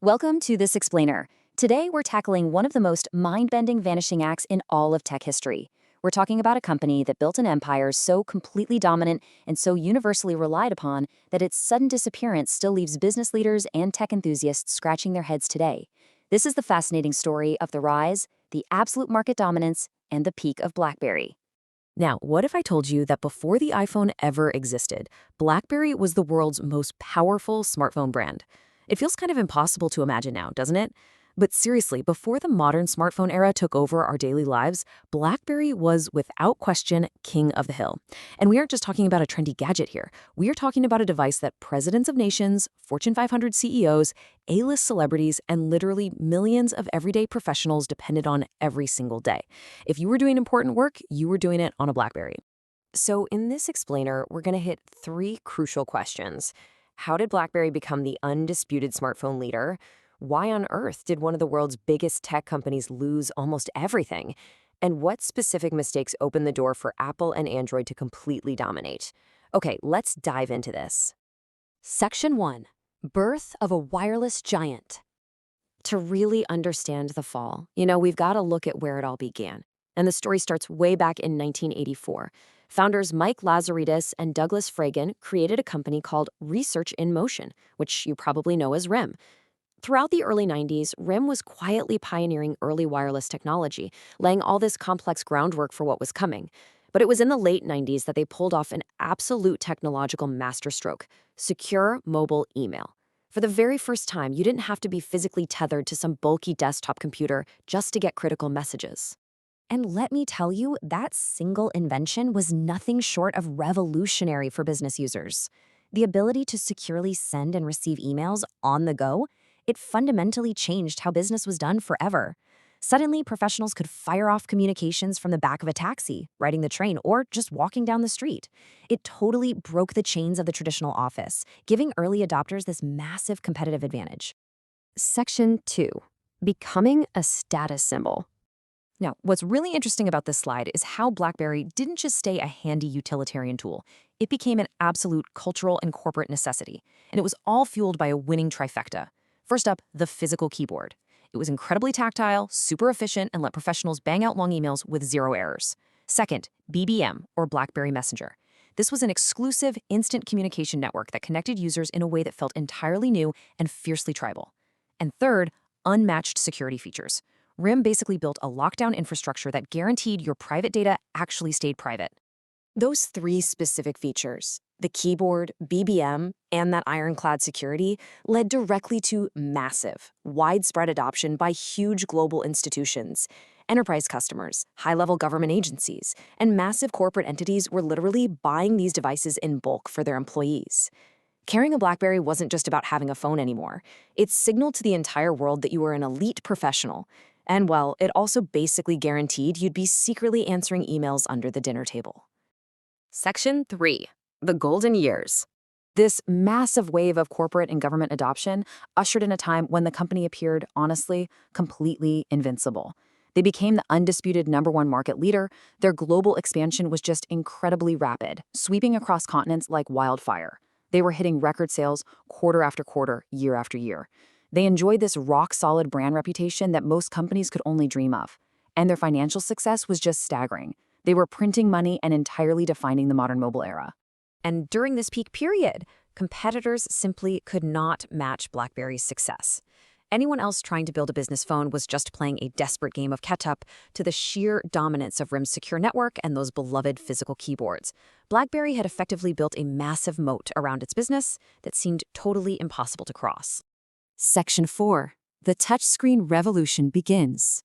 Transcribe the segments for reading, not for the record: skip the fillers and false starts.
Welcome to This Explainer. Today, we're tackling one of the most mind-bending vanishing acts in all of tech history. We're talking about a company that built an empire so completely dominant and so universally relied upon that its sudden disappearance still leaves business leaders and tech enthusiasts scratching their heads today. This is the fascinating story of the rise, the absolute market dominance, and the peak of BlackBerry. Now, what if I told you that before the iPhone ever existed, BlackBerry was the world's most powerful smartphone brand? It feels kind of impossible to imagine now, doesn't it? But seriously, before the modern smartphone era took over our daily lives, BlackBerry was, without question, king of the hill. And we aren't just talking about a trendy gadget here. We are talking about a device that presidents of nations, Fortune 500 CEOs, A-list celebrities, and literally millions of everyday professionals depended on every single day. If you were doing important work, you were doing it on a BlackBerry. So in this explainer, we're going to hit three crucial questions. How did BlackBerry become the undisputed smartphone leader? Why on earth did one of the world's biggest tech companies lose almost everything? And what specific mistakes opened the door for Apple and Android to completely dominate? Okay, let's dive into this. Section 1. Birth of a wireless giant. To really understand the fall, we've got to look at where it all began. And the story starts way back in 1984. Founders Mike Lazaridis and Douglas Fragan created a company called Research in Motion, which you probably know as RIM. Throughout the early 90s, RIM was quietly pioneering early wireless technology, laying all this complex groundwork for what was coming. But it was in the late 90s that they pulled off an absolute technological masterstroke: secure mobile email. For the very first time, you didn't have to be physically tethered to some bulky desktop computer just to get critical messages. And let me tell you, that single invention was nothing short of revolutionary for business users. The ability to securely send and receive emails on the go, it fundamentally changed how business was done forever. Suddenly, professionals could fire off communications from the back of a taxi, riding the train, or just walking down the street. It totally broke the chains of the traditional office, giving early adopters this massive competitive advantage. Section 2. Becoming a status symbol. Now, what's really interesting about this slide is how BlackBerry didn't just stay a handy utilitarian tool. It became an absolute cultural and corporate necessity, and it was all fueled by a winning trifecta. First up, the physical keyboard. It was incredibly tactile, super efficient, and let professionals bang out long emails with zero errors. Second, BBM, or BlackBerry Messenger. This was an exclusive, instant communication network that connected users in a way that felt entirely new and fiercely tribal. And third, unmatched security features. RIM basically built a lockdown infrastructure that guaranteed your private data actually stayed private. Those three specific features, the keyboard, BBM, and that ironclad security, led directly to massive, widespread adoption by huge global institutions. Enterprise customers, high-level government agencies, and massive corporate entities were literally buying these devices in bulk for their employees. Carrying a BlackBerry wasn't just about having a phone anymore. It signaled to the entire world that you were an elite professional. And well, it also basically guaranteed you'd be secretly answering emails under the dinner table. Section 3. The Golden Years. This massive wave of corporate and government adoption ushered in a time when the company appeared, honestly, completely invincible. They became the undisputed #1 market leader. Their global expansion was just incredibly rapid, sweeping across continents like wildfire. They were hitting record sales quarter after quarter, year after year. They enjoyed this rock-solid brand reputation that most companies could only dream of. And their financial success was just staggering. They were printing money and entirely defining the modern mobile era. And during this peak period, competitors simply could not match BlackBerry's success. Anyone else trying to build a business phone was just playing a desperate game of catch-up to the sheer dominance of RIM's secure network and those beloved physical keyboards. BlackBerry had effectively built a massive moat around its business that seemed totally impossible to cross. Section 4. The touchscreen revolution begins.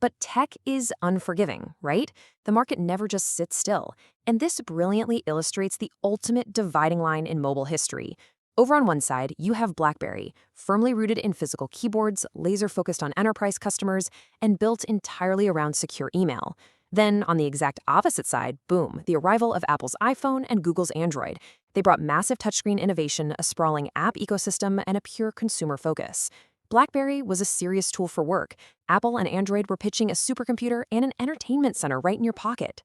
But tech is unforgiving, right? The market never just sits still. And this brilliantly illustrates the ultimate dividing line in mobile history. Over on one side, you have BlackBerry, firmly rooted in physical keyboards, laser-focused on enterprise customers, and built entirely around secure email. Then, on the exact opposite side, boom, the arrival of Apple's iPhone and Google's Android. They brought massive touchscreen innovation, a sprawling app ecosystem, and a pure consumer focus. BlackBerry was a serious tool for work. Apple and Android were pitching a supercomputer and an entertainment center right in your pocket.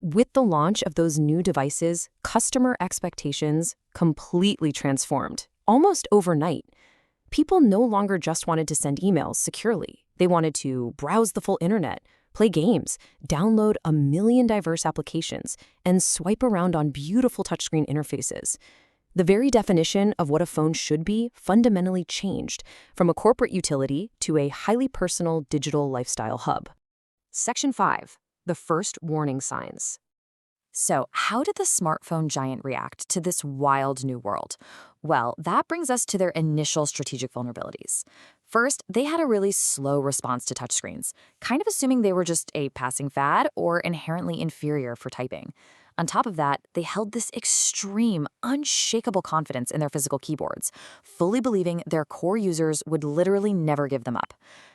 With the launch of those new devices, customer expectations completely transformed, almost overnight. People no longer just wanted to send emails securely. They wanted to browse the full internet, play games, download a million diverse applications, and swipe around on beautiful touchscreen interfaces. The very definition of what a phone should be fundamentally changed, from a corporate utility to a highly personal digital lifestyle hub. Section 5. The first warning signs. So, how did the smartphone giant react to this wild new world? Well, that brings us to their initial strategic vulnerabilities. First, they had a really slow response to touchscreens, kind of assuming they were just a passing fad or inherently inferior for typing. On top of that, they held this extreme, unshakable confidence in their physical keyboards, fully believing their core users would literally never give them up.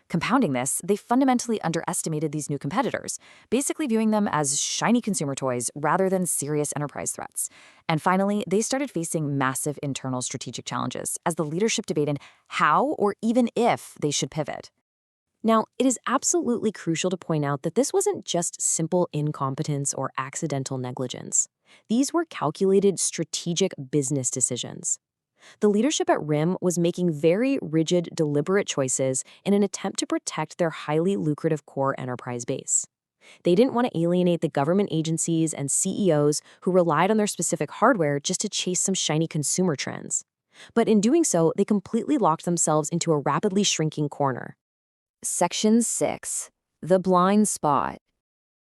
Compounding this, they fundamentally underestimated these new competitors, basically viewing them as shiny consumer toys rather than serious enterprise threats. And finally, they started facing massive internal strategic challenges as the leadership debated how or even if they should pivot. Now, it is absolutely crucial to point out that this wasn't just simple incompetence or accidental negligence. These were calculated strategic business decisions. The leadership at RIM was making very rigid, deliberate choices in an attempt to protect their highly lucrative core enterprise base. They didn't want to alienate the government agencies and CEOs who relied on their specific hardware just to chase some shiny consumer trends. But in doing so, they completely locked themselves into a rapidly shrinking corner. Section 6. The blind spot.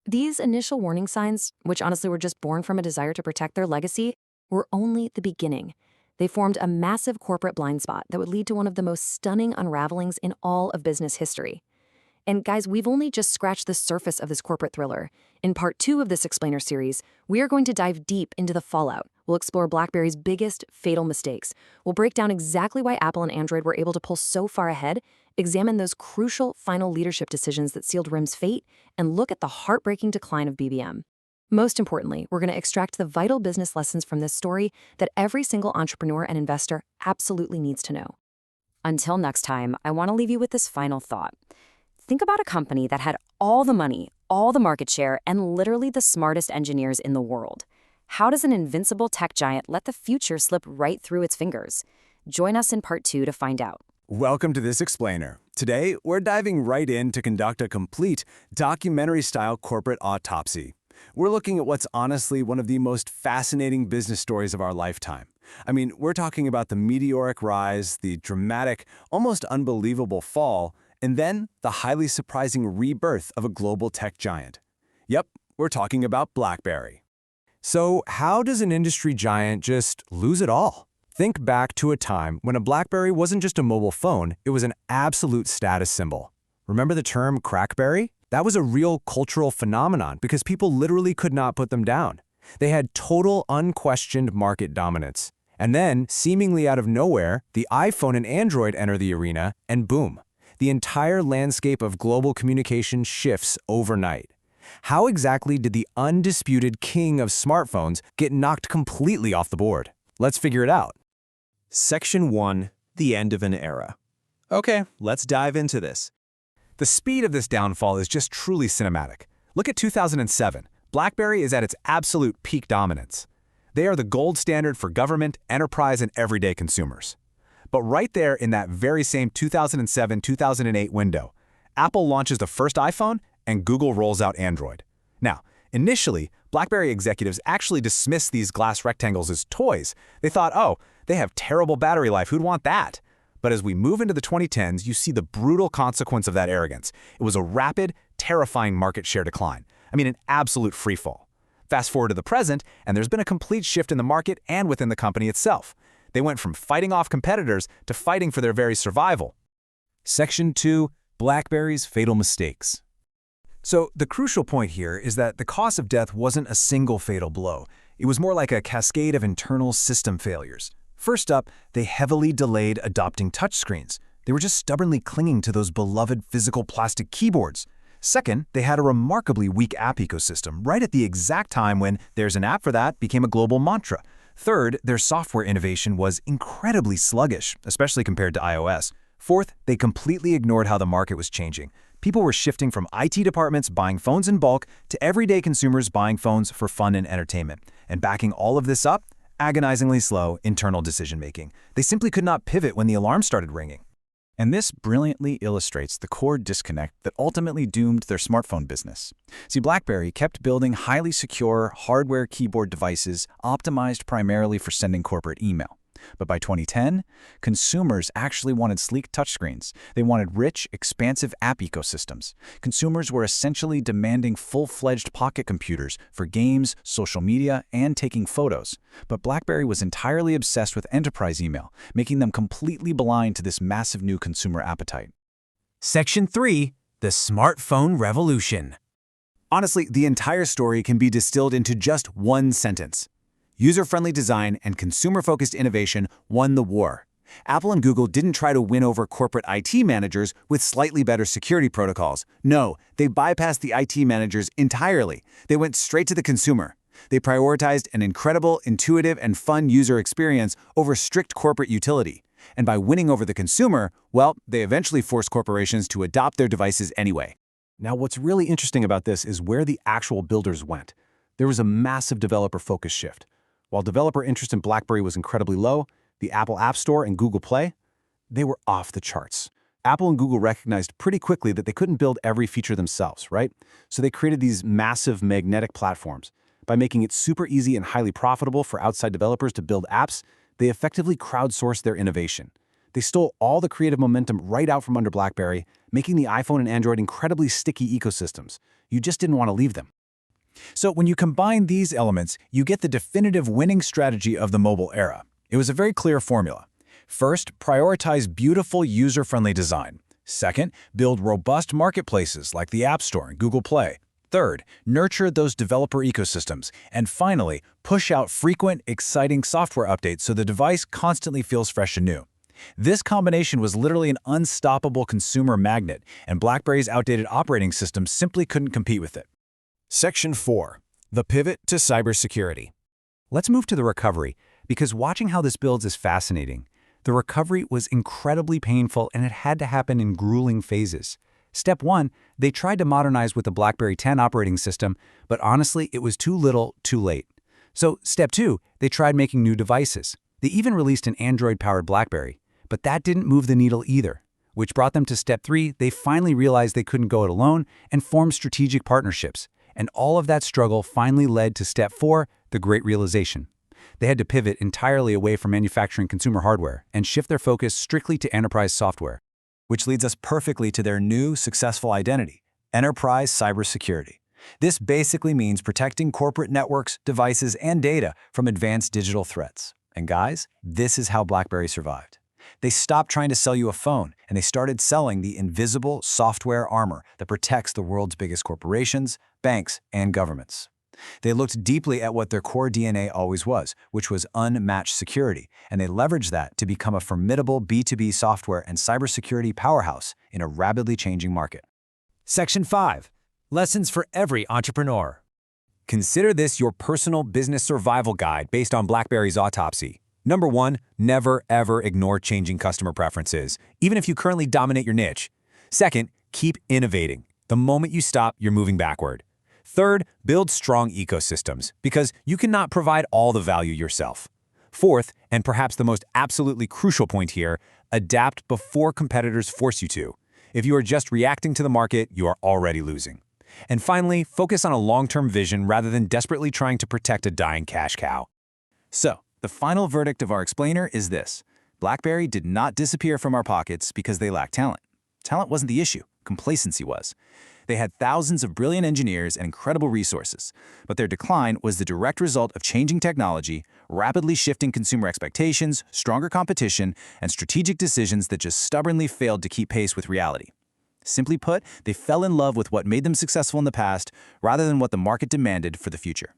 These initial warning signs, which honestly were just born from a desire to protect their legacy, were only the beginning. They formed a massive corporate blind spot that would lead to one of the most stunning unravelings in all of business history. And guys, we've only just scratched the surface of this corporate thriller. In part 2 of this Explainer series, we are going to dive deep into the fallout. We'll explore BlackBerry's biggest fatal mistakes. We'll break down exactly why Apple and Android were able to pull so far ahead, examine those crucial final leadership decisions that sealed RIM's fate, and look at the heartbreaking decline of BBM. Most importantly, we're going to extract the vital business lessons from this story that every single entrepreneur and investor absolutely needs to know. Until next time, I want to leave you with this final thought. Think about a company that had all the money, all the market share, and literally the smartest engineers in the world. How does an invincible tech giant let the future slip right through its fingers? Join us in part 2 to find out. Welcome to this Explainer. Today, we're diving right in to conduct a complete documentary-style corporate autopsy. We're looking at what's honestly one of the most fascinating business stories of our lifetime. I mean, we're talking about the meteoric rise, the dramatic, almost unbelievable fall, and then the highly surprising rebirth of a global tech giant. Yep, we're talking about BlackBerry. So how does an industry giant just lose it all? Think back to a time when a BlackBerry wasn't just a mobile phone, it was an absolute status symbol. Remember the term crackberry? That was a real cultural phenomenon because people literally could not put them down. They had total, unquestioned market dominance. And then, seemingly out of nowhere, the iPhone and Android enter the arena, and boom. The entire landscape of global communication shifts overnight. How exactly did the undisputed king of smartphones get knocked completely off the board? Let's figure it out. Section 1. The end of an era. Okay, let's dive into this. The speed of this downfall is just truly cinematic. Look at 2007. BlackBerry is at its absolute peak dominance. They are the gold standard for government, enterprise, and everyday consumers. But right there in that very same 2007-2008 window, Apple launches the first iPhone and Google rolls out Android. Now, initially, BlackBerry executives actually dismissed these glass rectangles as toys. They thought, oh, they have terrible battery life, who'd want that? But as we move into the 2010s, you see the brutal consequence of that arrogance. It was a rapid, terrifying market share decline. I mean, an absolute freefall. Fast forward to the present, and there's been a complete shift in the market and within the company itself. They went from fighting off competitors to fighting for their very survival. Section 2. BlackBerry's fatal mistakes. So the crucial point here is that the cause of death wasn't a single fatal blow. It was more like a cascade of internal system failures. First up, they heavily delayed adopting touchscreens. They were just stubbornly clinging to those beloved physical plastic keyboards. Second, they had a remarkably weak app ecosystem right at the exact time when "there's an app for that" became a global mantra. Third, their software innovation was incredibly sluggish, especially compared to iOS. Fourth, they completely ignored how the market was changing. People were shifting from IT departments buying phones in bulk to everyday consumers buying phones for fun and entertainment. And backing all of this up, agonizingly slow internal decision-making. They simply could not pivot when the alarm started ringing. And this brilliantly illustrates the core disconnect that ultimately doomed their smartphone business. See, BlackBerry kept building highly secure hardware keyboard devices optimized primarily for sending corporate email. But by 2010, consumers actually wanted sleek touchscreens. They wanted rich, expansive app ecosystems. Consumers were essentially demanding full-fledged pocket computers for games, social media, and taking photos. But BlackBerry was entirely obsessed with enterprise email, making them completely blind to this massive new consumer appetite. Section 3. The Smartphone Revolution. Honestly, the entire story can be distilled into just one sentence. User-friendly design and consumer-focused innovation won the war. Apple and Google didn't try to win over corporate IT managers with slightly better security protocols. No, they bypassed the IT managers entirely. They went straight to the consumer. They prioritized an incredible, intuitive, and fun user experience over strict corporate utility. And by winning over the consumer, well, they eventually forced corporations to adopt their devices anyway. Now, what's really interesting about this is where the actual builders went. There was a massive developer focus shift. While developer interest in BlackBerry was incredibly low, the Apple App Store and Google Play, they were off the charts. Apple and Google recognized pretty quickly that they couldn't build every feature themselves, right? So they created these massive magnetic platforms. By making it super easy and highly profitable for outside developers to build apps, they effectively crowdsourced their innovation. They stole all the creative momentum right out from under BlackBerry, making the iPhone and Android incredibly sticky ecosystems. You just didn't want to leave them. So when you combine these elements, you get the definitive winning strategy of the mobile era. It was a very clear formula. First, prioritize beautiful user-friendly design. Second, build robust marketplaces like the App Store and Google Play. Third, nurture those developer ecosystems. And finally, push out frequent, exciting software updates so the device constantly feels fresh and new. This combination was literally an unstoppable consumer magnet, and BlackBerry's outdated operating system simply couldn't compete with it. Section 4. The Pivot to Cybersecurity. Let's move to the recovery, because watching how this builds is fascinating. The recovery was incredibly painful, and it had to happen in grueling phases. Step 1, they tried to modernize with the BlackBerry 10 operating system, but honestly, it was too little, too late. So Step 2, they tried making new devices. They even released an Android-powered BlackBerry, but that didn't move the needle either, which brought them to Step 3. They finally realized they couldn't go it alone and formed strategic partnerships. And all of that struggle finally led to Step 4, the great realization. They had to pivot entirely away from manufacturing consumer hardware and shift their focus strictly to enterprise software. Which leads us perfectly to their new successful identity, enterprise cybersecurity. This basically means protecting corporate networks, devices, and data from advanced digital threats. And guys, this is how BlackBerry survived. They stopped trying to sell you a phone, and they started selling the invisible software armor that protects the world's biggest corporations, banks, and governments. They looked deeply at what their core DNA always was, which was unmatched security, and they leveraged that to become a formidable B2B software and cybersecurity powerhouse in a rapidly changing market. Section 5. Lessons for every entrepreneur. Consider this your personal business survival guide based on BlackBerry's autopsy. Number 1, never ever ignore changing customer preferences, even if you currently dominate your niche. Second, keep innovating. The moment you stop, you're moving backward. Third, build strong ecosystems, because you cannot provide all the value yourself. Fourth, and perhaps the most absolutely crucial point here, adapt before competitors force you to. If you are just reacting to the market, you are already losing. And finally, focus on a long-term vision rather than desperately trying to protect a dying cash cow. So, the final verdict of our explainer is this. BlackBerry did not disappear from our pockets because they lacked talent. Talent wasn't the issue. Complacency was. They had thousands of brilliant engineers and incredible resources, but their decline was the direct result of changing technology, rapidly shifting consumer expectations, stronger competition, and strategic decisions that just stubbornly failed to keep pace with reality. Simply put, they fell in love with what made them successful in the past rather than what the market demanded for the future.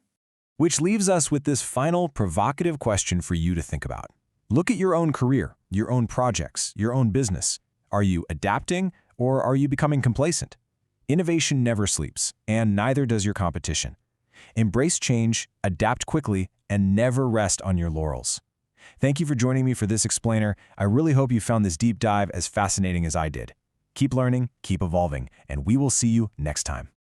Which leaves us with this final provocative question for you to think about. Look at your own career, your own projects, your own business. Are you adapting or are you becoming complacent? Innovation never sleeps, and neither does your competition. Embrace change, adapt quickly, and never rest on your laurels. Thank you for joining me for this explainer. I really hope you found this deep dive as fascinating as I did. Keep learning, keep evolving, and we will see you next time.